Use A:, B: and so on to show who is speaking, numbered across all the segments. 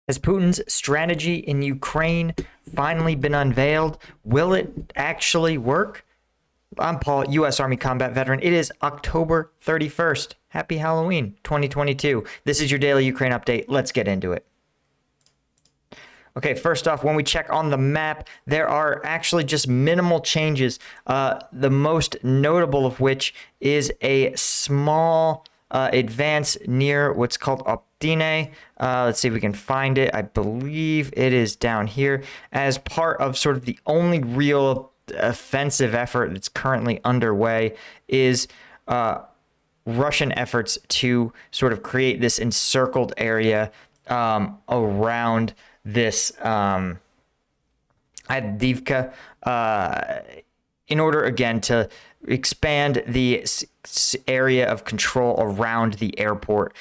A: Has Putin's strategy in Ukraine finally been unveiled? Will it actually work? I'm Paul, U.S. Army combat veteran. It is October 31st. Happy Halloween 2022. This is your daily Ukraine update. Let's get into it. Okay, first off, when we check on the map, there are actually just minimal changes. The most notable of which is a small advance near what's called Optine. Let's see if we can find it. I believe it is down here as part of sort of the only real offensive effort that's currently underway is Russian efforts to sort of create this encircled area around this Avdiivka in order, again, to expand the area of control around the airport.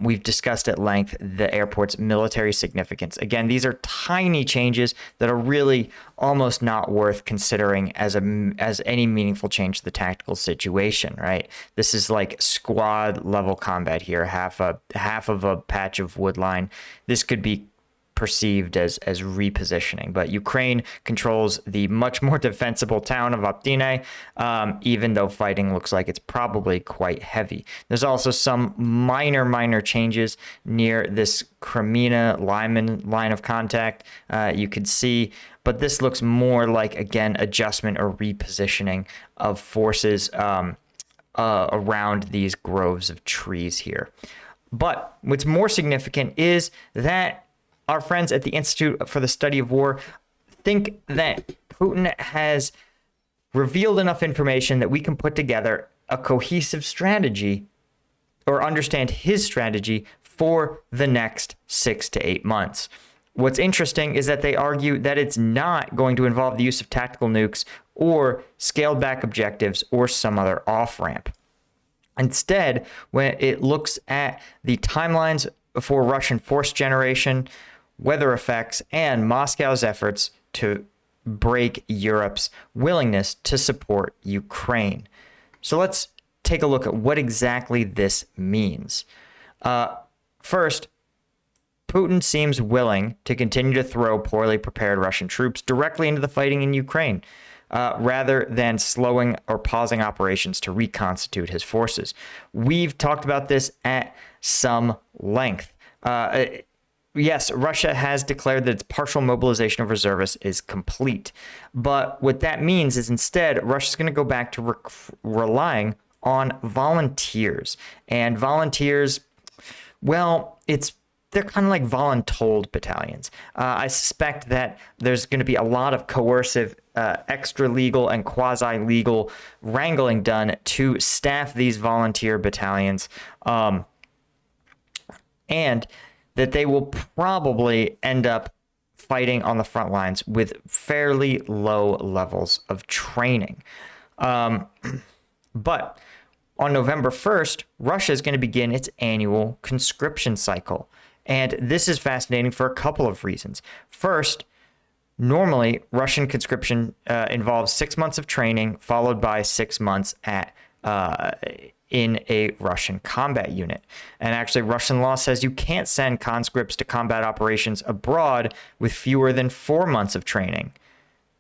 A: We've discussed at length the airport's military significance. Again, these are tiny changes that are really almost not worth considering as any meaningful change to the tactical situation, right? This is like squad level combat here, half of a patch of wood line. This could be perceived as repositioning, but Ukraine controls the much more defensible town of Optine, even though fighting looks like it's probably quite heavy. There's also some minor changes near this Kremina-Lyman line of contact you could see, but this looks more like, again, adjustment or repositioning of forces around these groves of trees here. But what's more significant is that our friends at the Institute for the Study of War think that Putin has revealed enough information that we can put together a cohesive strategy or understand his strategy for the next 6 to 8 months. What's interesting is that they argue that it's not going to involve the use of tactical nukes or scaled back objectives or some other off-ramp. Instead, when it looks at the timelines for Russian force generation, weather effects, and Moscow's efforts to break Europe's willingness to support Ukraine. So let's take a look at what exactly this means. First, Putin seems willing to continue to throw poorly prepared Russian troops directly into the fighting in Ukraine, rather than slowing or pausing operations to reconstitute his forces. We've talked about this at some length. Yes, Russia has declared that its partial mobilization of reservists is complete. But what that means is instead, Russia's going to go back to relying on volunteers. And volunteers, well, they're kind of like voluntold battalions. I suspect that there's going to be a lot of coercive, extra-legal and quasi-legal wrangling done to staff these volunteer battalions. And that they will probably end up fighting on the front lines with fairly low levels of training. But on November 1st, Russia is going to begin its annual conscription cycle. And this is fascinating for a couple of reasons. First, normally Russian conscription involves 6 months of training followed by 6 months in a Russian combat unit. And actually, Russian law says you can't send conscripts to combat operations abroad with fewer than 4 months of training.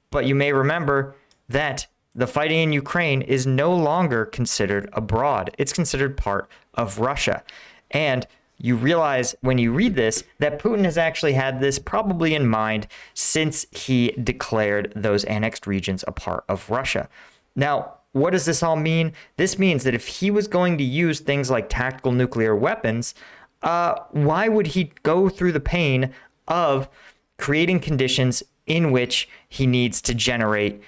A: But you may remember that the fighting in Ukraine is no longer considered abroad. It's considered part of Russia. And you realize when you read this that Putin has actually had this probably in mind since he declared those annexed regions a part of Russia. Now, what does this all mean? This means that if he was going to use things like tactical nuclear weapons, why would he go through the pain of creating conditions in which he needs to generate,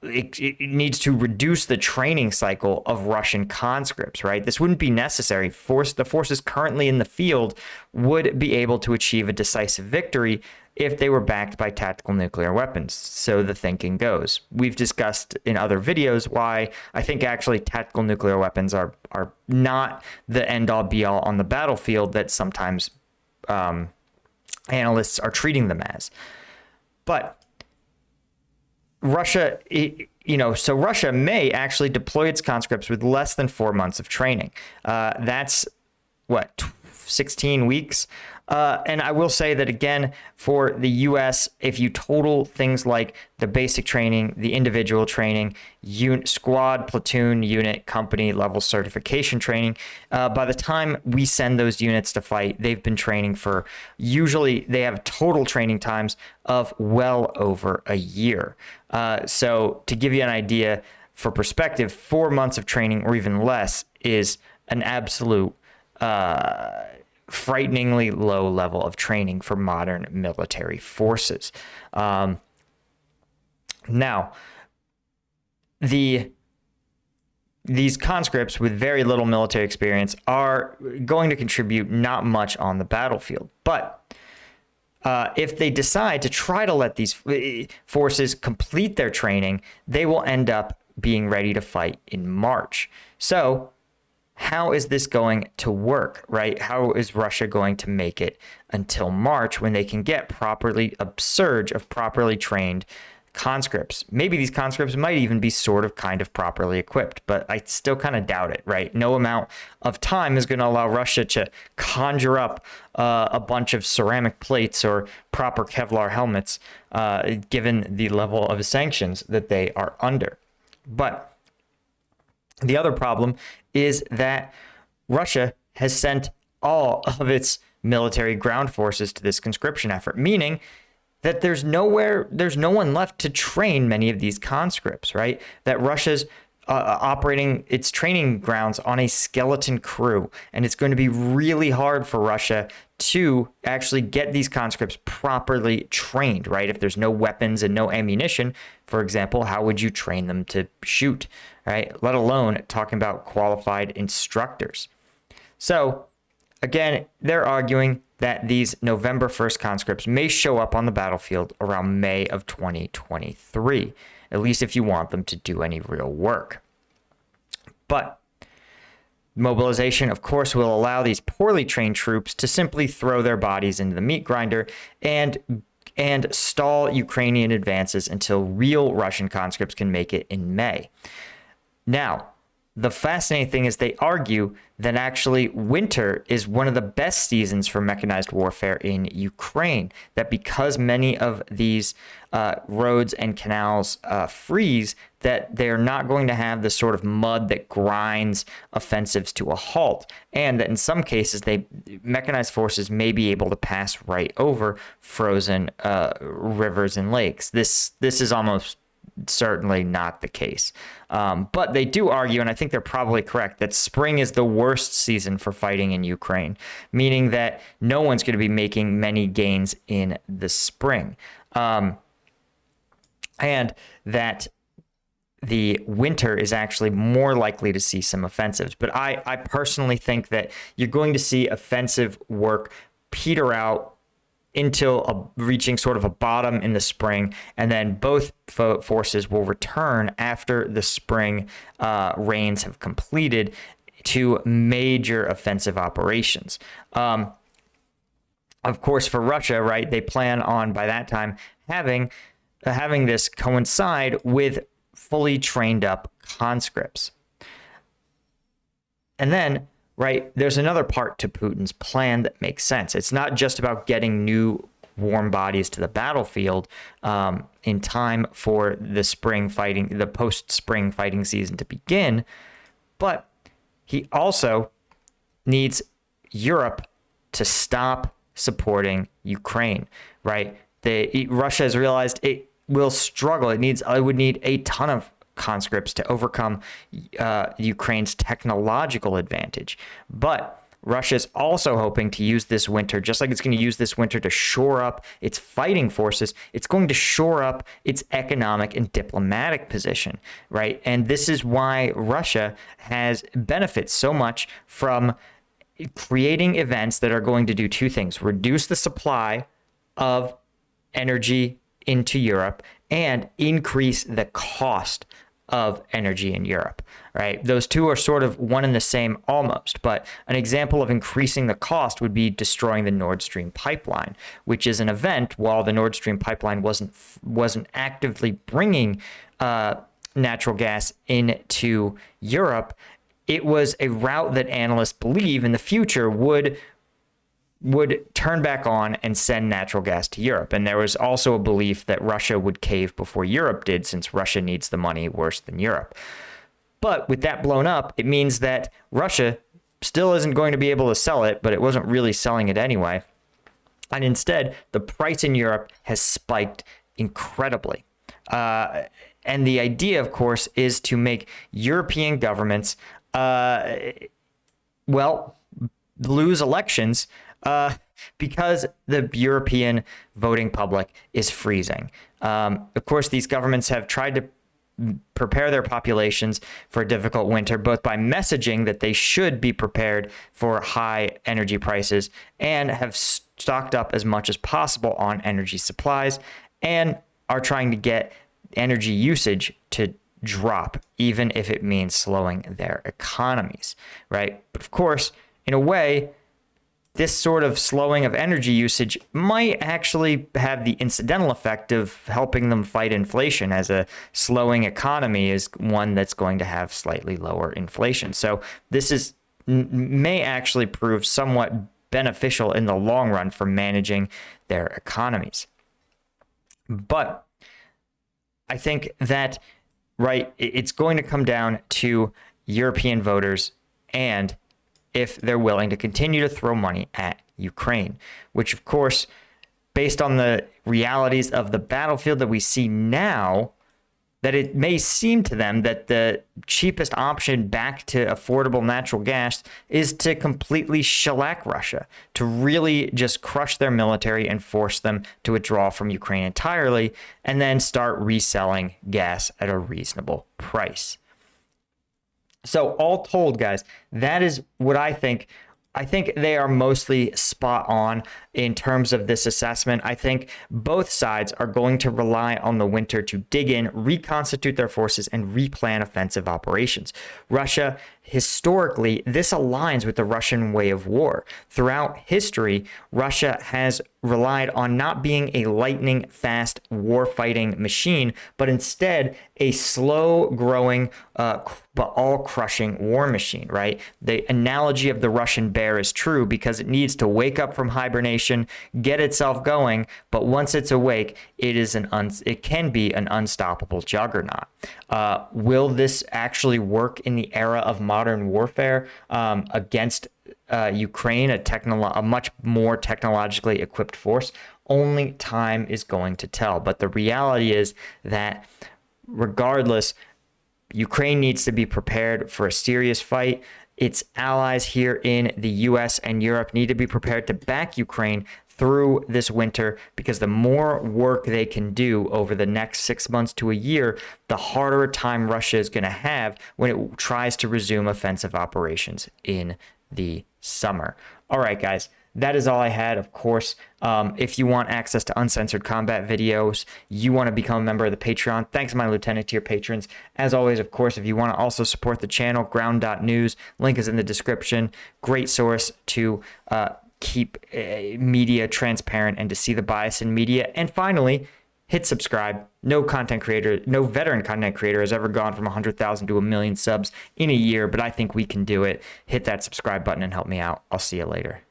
A: it needs to reduce the training cycle of Russian conscripts, right? This wouldn't be necessary. The forces currently in the field would be able to achieve a decisive victory if they were backed by tactical nuclear weapons. So the thinking goes. We've discussed in other videos why I think actually tactical nuclear weapons are not the end-all be-all on the battlefield that sometimes analysts are treating them as. But Russia, so Russia may actually deploy its conscripts with less than 4 months of training. That's 16 weeks. And I will say that again, for the U.S., if you total things like the basic training, the individual training, squad, platoon, unit, company level certification training, by the time we send those units to fight, they've been training for, usually they have total training times of well over a year. So to give you an idea, for perspective, 4 months of training or even less is an absolute frighteningly low level of training for modern military forces. Now, these conscripts with very little military experience are going to contribute not much on the battlefield. But if they decide to try to let these forces complete their training, they will end up being ready to fight in March. So how is this going to work, right? How is Russia going to make it until March when they can get a surge of properly trained conscripts? Maybe these conscripts might even be kind of properly equipped, but I still kind of doubt it, right? No amount of time is going to allow Russia to conjure up a bunch of ceramic plates or proper Kevlar helmets, given the level of sanctions that they are under. But the other problem is that Russia has sent all of its military ground forces to this conscription effort, meaning that there's no one left to train many of these conscripts, right? That Russia's operating its training grounds on a skeleton crew, and it's going to be really hard for Russia to actually get these conscripts properly trained, right? If there's no weapons and no ammunition, for example, how would you train them to shoot, right? Let alone talking about qualified instructors. So again, they're arguing that these November 1st conscripts may show up on the battlefield around May of 2023, at least if you want them to do any real work. But mobilization, of course, will allow these poorly trained troops to simply throw their bodies into the meat grinder and stall Ukrainian advances until real Russian conscripts can make it in May. Now, the fascinating thing is they argue that actually winter is one of the best seasons for mechanized warfare in Ukraine, that because many of these roads and canals freeze, that they're not going to have the sort of mud that grinds offensives to a halt, and that in some cases mechanized forces may be able to pass right over frozen rivers and lakes. This is almost certainly not the case. But they do argue, and I think they're probably correct, that spring is the worst season for fighting in Ukraine, meaning that no one's going to be making many gains in the spring. And that the winter is actually more likely to see some offensives. But I personally think that you're going to see offensive work peter out until reaching sort of a bottom in the spring, and then both forces will return after the spring rains have completed to major offensive operations. Of course, for Russia, right, they plan on by that time having this coincide with fully trained up conscripts. And then, right, there's another part to Putin's plan that makes sense. It's not just about getting new warm bodies to the battlefield in time for the post-spring fighting season to begin, but he also needs Europe to stop supporting Ukraine, right? Russia has realized it will struggle. It would need a ton of conscripts to overcome Ukraine's technological advantage. But Russia is also hoping to use this winter, just like it's going to use this winter to shore up its fighting forces, it's going to shore up its economic and diplomatic position, right? And this is why Russia has benefits so much from creating events that are going to do two things: reduce the supply of energy into Europe and increase the cost of energy in Europe, right? Those two are sort of one and the same almost, but an example of increasing the cost would be destroying the Nord Stream pipeline, which is an event. While the Nord Stream pipeline wasn't actively bringing natural gas into Europe, it was a route that analysts believe in the future would would turn back on and send natural gas to Europe. And there was also a belief that Russia would cave before Europe did, since Russia needs the money worse than Europe. But with that blown up, it means that Russia still isn't going to be able to sell it, but it wasn't really selling it anyway. And instead, the price in Europe has spiked incredibly. And the idea, of course, is to make European governments, lose elections because the European voting public is freezing. Of course, these governments have tried to prepare their populations for a difficult winter, both by messaging that they should be prepared for high energy prices and have stocked up as much as possible on energy supplies, and are trying to get energy usage to drop, even if it means slowing their economies, right? But of course, in a way, this sort of slowing of energy usage might actually have the incidental effect of helping them fight inflation, as a slowing economy is one that's going to have slightly lower inflation. So this may actually prove somewhat beneficial in the long run for managing their economies. But I think that, right, it's going to come down to European voters and if they're willing to continue to throw money at Ukraine, which, of course, based on the realities of the battlefield that we see now, that it may seem to them that the cheapest option back to affordable natural gas is to completely shellac Russia, to really just crush their military and force them to withdraw from Ukraine entirely, and then start reselling gas at a reasonable price. So all told, guys, that is what I think. I think they are mostly spot on in terms of this assessment. I think both sides are going to rely on the winter to dig in, reconstitute their forces, and replan offensive operations. Russia, historically, this aligns with the Russian way of war. Throughout history, Russia has relied on not being a lightning fast war-fighting machine, but instead a slow-growing, but all-crushing war machine, right? The analogy of the Russian bear is true because it needs to wake up from hibernation, get itself going, but once it's awake, it can be an unstoppable juggernaut. Will this actually work in the era of modern warfare against Ukraine, a much more technologically equipped force? Only time is going to tell. But the reality is that regardless, Ukraine needs to be prepared for a serious fight. Its allies here in the US and Europe need to be prepared to back Ukraine through this winter, because the more work they can do over the next 6 months to a year, the harder a time Russia is going to have when it tries to resume offensive operations in the summer. All right, guys, that is all I had. Of course, if you want access to uncensored combat videos, you want to become a member of the Patreon, thanks my lieutenant tier patrons. As always, of course, if you want to also support the channel, ground.news, link is in the description. Great source to keep media transparent and to see the bias in media. And finally, hit subscribe. No veteran content creator has ever gone from 100,000 to 1 million subs in a year, but I think we can do it. Hit that subscribe button and help me out. I'll see you later.